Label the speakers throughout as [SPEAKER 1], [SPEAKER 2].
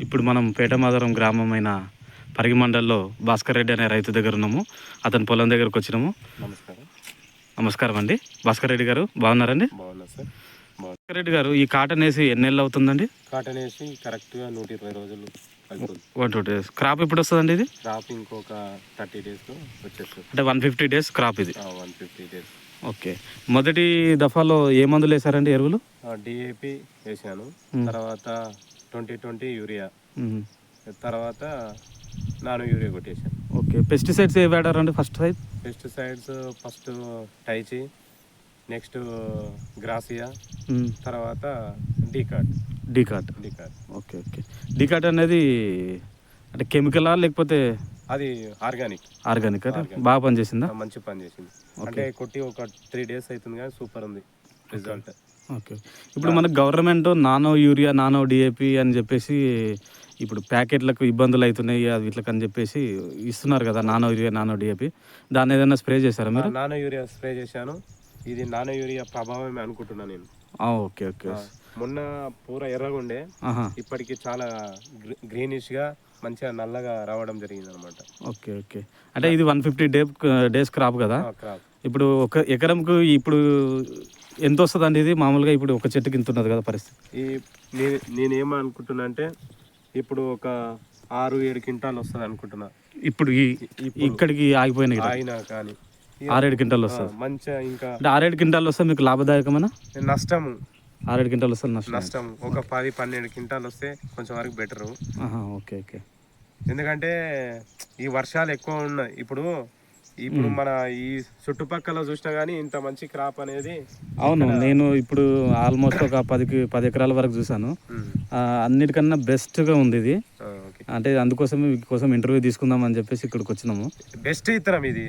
[SPEAKER 1] ఇప్పుడు మనం పేటమాధవరం గ్రామమైన పరిగి మండల్లో భాస్కర్ రెడ్డి అనే రైతు దగ్గర ఉన్నాము. అతని పొలం దగ్గరకు వచ్చినాము.
[SPEAKER 2] నమస్కారం.
[SPEAKER 1] నమస్కారం అండి. భాస్కర్ రెడ్డి గారు బాగున్నారండి?
[SPEAKER 2] బాగున్నా సార్.
[SPEAKER 1] భాస్కర్ రెడ్డి గారు, ఈ కాటన్ వేసి ఎన్ని నెలలు అవుతుందండి?
[SPEAKER 2] కాటన్ వేసి కరెక్ట్గా 120 రోజులు అవుతుంది.
[SPEAKER 1] 1-2 days. క్రాప్ ఎప్పుడు వస్తుందండి ఇది?
[SPEAKER 2] క్రాప్ ఇంకొక 30 డేస్లో వచ్చేస్తుంది.
[SPEAKER 1] అంటే 150 days క్రాప్ ఇది.
[SPEAKER 2] 150 డేస్.
[SPEAKER 1] ఓకే. మొదటి దఫాలో ఏ మందులు వేసారండి, ఎరువులు?
[SPEAKER 2] డిఏపి వేసాను, తర్వాత 2020 యూరియా, తర్వాత నానో యూరియా కొట్టేసాను.
[SPEAKER 1] ఓకే. పెస్టిసైడ్స్ ఏ వాడారండి ఫస్ట్ సైడ్?
[SPEAKER 2] పెస్టిసైడ్స్ ఫస్ట్ టైచి, నెక్స్ట్ గ్రాసియా, తర్వాత డీకాట్.
[SPEAKER 1] ఓకే. డీకాట్ అనేది అంటే కెమికలా లేకపోతే
[SPEAKER 2] అది ఆర్గానిక్
[SPEAKER 1] బాగా పనిచేసిందా?
[SPEAKER 2] మంచి పని చేసింది. అంటే కొట్టి ఒక 3 days అవుతుంది కానీ సూపర్ ఉంది రిజల్ట్.
[SPEAKER 1] ఓకే. ఇప్పుడు మనకు government nano urea, nano DAP అని చెప్పేసి ఇప్పుడు ప్యాకెట్లకు ఇబ్బందులు అవుతున్నాయి అది ఇట్లకి అని చెప్పేసి ఇస్తున్నారు కదా, నానో యూరియా, నానో డిఏపి. దాన్ని ఏదైనా స్ప్రే చేశారా మీరు?
[SPEAKER 2] నానో యూరియా స్ప్రే చేశాను. ఇది నానో యూరియా ప్రభావమే అనుకుంటున్నాను నేను.
[SPEAKER 1] ఓకే.
[SPEAKER 2] మొన్న పూర ఎర్రగా ఉండే, ఇప్పటికి చాలా గ్రీనిష్గా మంచిగా నల్లగా రావడం జరిగింది అనమాట.
[SPEAKER 1] ఓకే. అంటే ఇది 150 days క్రాప్ కదా. ఇప్పుడు ఒక ఎకరంకు ఇప్పుడు ఎంత వస్తుందండి ఇది మామూలుగా? ఇప్పుడు ఒక చెట్టుకి ఇంత ఉన్నది కదా పరిస్థితి.
[SPEAKER 2] నేనేమనుకుంటున్నా అంటే ఇప్పుడు ఒక 6-7 క్వింటాలు వస్తుంది అనుకుంటున్నా.
[SPEAKER 1] ఇప్పుడు ఇక్కడికి ఆగిపోయినాయి
[SPEAKER 2] అయినా కానీ
[SPEAKER 1] 6-7 క్వింటాలు వస్తుంది మంచిగా. ఇంకా 6-7 క్వింటాలు వస్తే మీకు లాభదాయకమేనా?
[SPEAKER 2] నష్టము.
[SPEAKER 1] 6-7 క్వింటాలు వస్తుంది
[SPEAKER 2] నష్టం. ఒక 10-12 క్వింటాలు వస్తే కొంచెం వరకు బెటరు.
[SPEAKER 1] ఓకే.
[SPEAKER 2] ఎందుకంటే ఈ వర్షాలు ఎక్కువ ఉన్నాయి. ఇప్పుడు మన ఈ చుట్టుపక్కల చూసినా కానీ ఇంత మంచి క్రాప్ అనేది.
[SPEAKER 1] అవును, నేను ఇప్పుడు ఆల్మోస్ట్ ఒక 10 ఎకరాల వరకు చూసాను. అన్నిటికన్నా బెస్ట్గా ఉంది ఇది. అంటే అందుకోసం ఇంటర్వ్యూ తీసుకుందాం అని చెప్పేసి ఇక్కడికి వచ్చినాము.
[SPEAKER 2] బెస్ట్ ఇత్తనం ఇది.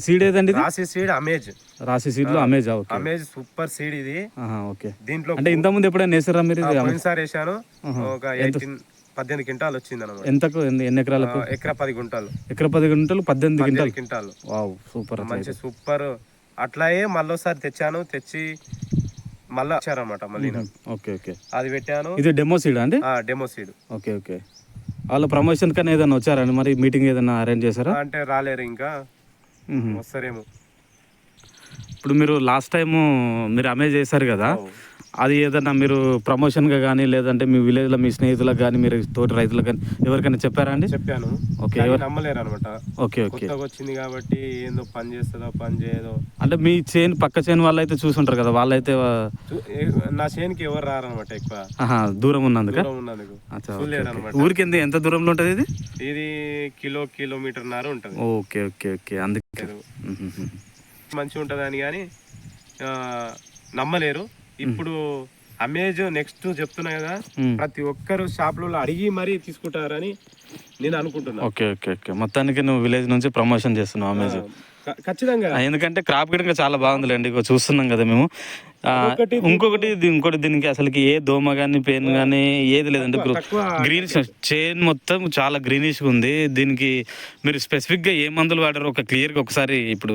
[SPEAKER 1] సీడ్ ఏదండి?
[SPEAKER 2] రాశి సీడ్ అమేజ్.
[SPEAKER 1] రాశి సీడ్ లో అమేజ్.
[SPEAKER 2] అమేజ్ సూపర్ సీడ్ ఇది.
[SPEAKER 1] ఓకే.
[SPEAKER 2] దీంట్లో
[SPEAKER 1] అంటే ఇంతకుముందు ఎప్పుడైనా వేసారా మీరు?
[SPEAKER 2] పోయినసారి వేసాను. ఒక 18 క్వింటాలు వచ్చింది అనమాట.
[SPEAKER 1] ఎంతకు? ఎన్ని ఎకరాలకు?
[SPEAKER 2] ఎకరా 10 గుంటలు.
[SPEAKER 1] 18 క్వింటాలు. Wow, super.
[SPEAKER 2] మంచి సూపర్. అట్లాగే మళ్ళీసారి తెచ్చి మళ్ళీ వచ్చారనమాట. మళ్ళీ
[SPEAKER 1] ఓకే.
[SPEAKER 2] అది పెట్టాను.
[SPEAKER 1] ఇది డెమో సీడ్ అండి?
[SPEAKER 2] Demo seed.
[SPEAKER 1] ఓకే. వాళ్ళ ప్రమోషన్ కానీ ఏదైనా వచ్చారండి మరి? మీటింగ్ ఏదైనా అరేంజ్ చేశారా?
[SPEAKER 2] అంటే రాలేరు, ఇంకా వస్తారేమో.
[SPEAKER 1] ఇప్పుడు మీరు లాస్ట్ టైము మీరు అమేజ్ చేశారు కదా, అది ఏదన్నా మీరు ప్రమోషన్గా కానీ లేదంటే మీ విలేజ్లో మీ స్నేహితులకు కానీ మీరు తోటి రైతులకు కానీ ఎవరికైనా చెప్పారా అండి?
[SPEAKER 2] చెప్పాను.
[SPEAKER 1] ఓకే.
[SPEAKER 2] నమ్మలేరు అనమాట.
[SPEAKER 1] ఓకే.
[SPEAKER 2] వచ్చింది కాబట్టి ఏందో పని చేస్తుందో పని చేయదో.
[SPEAKER 1] అంటే మీ పక్క చేను వాళ్ళు అయితే చూసుంటారు కదా, వాళ్ళైతే
[SPEAKER 2] నా చేనుకి ఎవరు రారనమాట. ఎక్కువ
[SPEAKER 1] దూరం ఉన్నందుకు. ఊరికి ఎంత దూరంలో ఉంటుంది ఇది?
[SPEAKER 2] ఇది కిలోమీటర్న్నర ఉంటుంది.
[SPEAKER 1] ఓకే. అందుకే
[SPEAKER 2] మంచిగా ఉంటుంది అని కానీ నమ్మలేరు. ఇప్పుడు అమేజ్ నెక్స్ట్ చెప్తున్నా కదా, ప్రతి ఒక్కరు షాపులలో అడిగి మరీ తీసుకుంటారని నేను అనుకుంటున్నా.
[SPEAKER 1] ఓకే. మొత్తానికి నువ్వు విలేజ్ నుంచి ప్రమోషన్ చేస్తున్నావు అమేజ్.
[SPEAKER 2] ఖచ్చితంగా.
[SPEAKER 1] ఎందుకంటే క్రాప్ గిడంగా చాలా బాగుందిలేండి, చూస్తున్నాం కదా మేము. ఇంకొకటి దీనికి అసలుకి ఏ దోమ కానీ పెయిన్ కానీ ఏది లేదండి. గ్రీనిష్ చైన్ మొత్తం చాలా గ్రీనిష్గా ఉంది. దీనికి మీరు స్పెసిఫిక్గా ఏ మందులు వాడారో ఒక క్లియర్గా ఒకసారి, ఇప్పుడు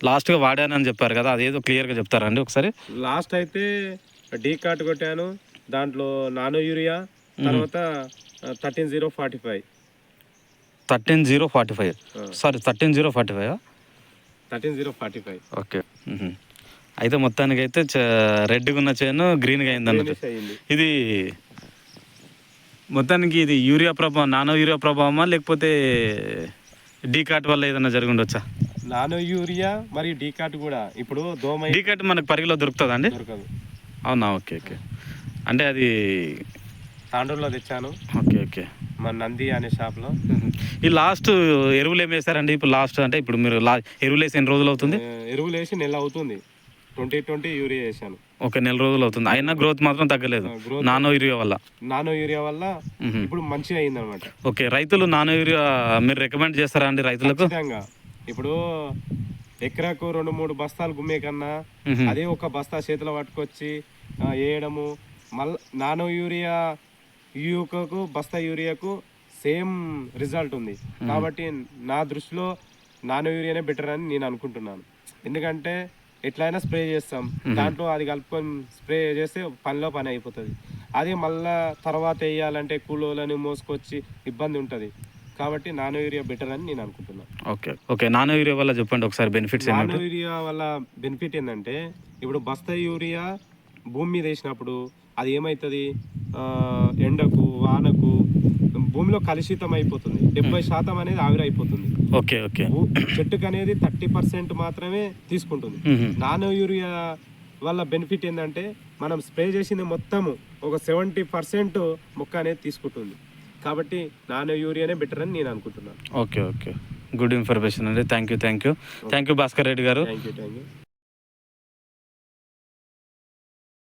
[SPEAKER 1] లాస్ట్గా వాడానని చెప్పారు కదా, అదేదో క్లియర్గా చెప్తారండి ఒకసారి?
[SPEAKER 2] లాస్ట్ అయితే డీకాట్ కొట్టాను, దాంట్లో నానో యూరియా, తర్వాత 13045.
[SPEAKER 1] 13045 సారీ 13045.
[SPEAKER 2] 13045.
[SPEAKER 1] ఓకే. అయితే మొత్తానికి అయితే రెడ్గా ఉన్న చేను గ్రీన్గా అయింది అన్నట్టు. ఇది మొత్తానికి ఇది యూరియా ప్రభావం, నానో యూరియా ప్రభావమా లేకపోతే డీకాట్ వల్ల ఏదైనా జరిగి ఉండొచ్చా?
[SPEAKER 2] నానో యూరియా మరియు డీకాట్ కూడా. ఇప్పుడు
[SPEAKER 1] డీకాట్ మనకు పరిగిలో దొరుకుతుందా అండి?
[SPEAKER 2] దొరకదు.
[SPEAKER 1] అవునా? ఓకే. అంటే అది
[SPEAKER 2] తాండూరులో తెచ్చాను.
[SPEAKER 1] ఓకే.
[SPEAKER 2] మన నంది అనే షాప్లో.
[SPEAKER 1] ఈ లాస్ట్ ఎరువులు ఏం వేసారండి? ఇప్పుడు లాస్ట్ అంటే ఇప్పుడు మీరు ఎరువులు వేసి ఎన్ని రోజులు అవుతుంది?
[SPEAKER 2] ఎరువులు వేసి నెల అవుతుంది. 2020 యూరియా వేసాను.
[SPEAKER 1] ఒక నెల రోజులు అవుతుంది, అయినా గ్రోత్ మాత్రం తగ్గలేదు నానో యూరియా వల్ల. ఇప్పుడు మంచిగా అయింది అనమాట. ఓకే. రైతులు నానో యూరియా మీరు రికమెండ్ చేస్తారా అండి రైతులకు?
[SPEAKER 2] ఇప్పుడు ఎకరాకు 2-3 బస్తాలు గుమ్మే కన్నా అదే ఒక బస్తా చేతిలో పట్టుకొచ్చి వేయడము. మళ్ళీ నానో యూరియా బస్తా యూరియాకు సేమ్ రిజల్ట్ ఉంది. కాబట్టి నా దృష్టిలో నానో యూరియానే బెటర్ అని నేను అనుకుంటున్నాను. ఎందుకంటే ఎట్లయినా స్ప్రే చేస్తాం, దాంట్లో అది కలుపుకొని స్ప్రే చేస్తే పని అయిపోతుంది. అదే మళ్ళా తర్వాత వేయాలంటే కూలోలని మోసుకొచ్చి ఇబ్బంది ఉంటుంది. కాబట్టి నానో యూరియా బెటర్ అని నేను అనుకుంటున్నాను.
[SPEAKER 1] ఓకే ఓకే నానో యూరియా వల్ల చెప్పండి ఒకసారి బెనిఫిట్స్
[SPEAKER 2] నానో
[SPEAKER 1] ఏమంటారు?
[SPEAKER 2] యూరియా వల్ల బెనిఫిట్ ఏంటంటే, ఇప్పుడు బస్తా యూరియా భూమి మీద వేసినప్పుడు అది ఏమవుతుంది, ఎండకు వానకు భూమిలో కలుషితం అయిపోతుంది. 70% అనేది ఆవిరైపోతుంది.
[SPEAKER 1] ఓకే ఓకే
[SPEAKER 2] చెట్టుకు అనేది 30% మాత్రమే తీసుకుంటుంది. నానో యూరియా వల్ల బెనిఫిట్ ఏంటంటే, మనం స్ప్రే చేసింది మొత్తము ఒక 70% మొక్క అనేది తీసుకుంటుంది. కాబట్టి నానో యూరియానే బెటర్ అని నేను అనుకుంటున్నాను.
[SPEAKER 1] ఓకే ఓకే గుడ్ ఇన్ఫర్మేషన్ అండి. థ్యాంక్ యూ భాస్కర్ రెడ్డి గారు.
[SPEAKER 2] Thank you.